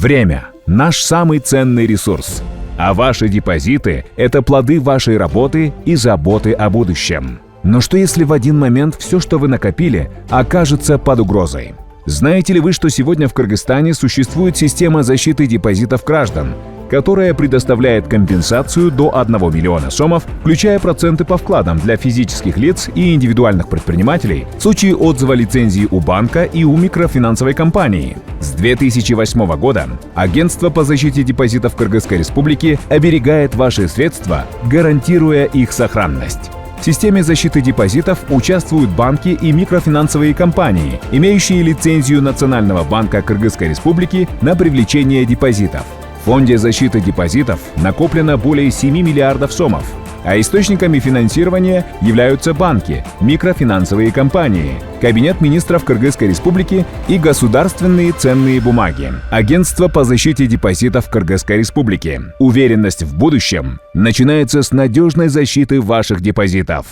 Время – наш самый ценный ресурс, а ваши депозиты – это плоды вашей работы и заботы о будущем. Но что если в один момент все, что вы накопили, окажется под угрозой? Знаете ли вы, что сегодня в Кыргызстане существует система защиты депозитов граждан, которая предоставляет компенсацию до 1 миллиона сомов, включая проценты по вкладам для физических лиц и индивидуальных предпринимателей в случае отзыва лицензии у банка и у микрофинансовой компании? С 2008 года Агентство по защите депозитов Кыргызской Республики оберегает ваши средства, гарантируя их сохранность. В системе защиты депозитов участвуют банки и микрофинансовые компании, имеющие лицензию Национального банка Кыргызской Республики на привлечение депозитов. В Фонде защиты депозитов накоплено более 7 миллиардов сомов, а источниками финансирования являются банки, микрофинансовые компании, Кабинет министров Кыргызской Республики и государственные ценные бумаги. Агентство по защите депозитов Кыргызской Республики. Уверенность в будущем начинается с надежной защиты ваших депозитов.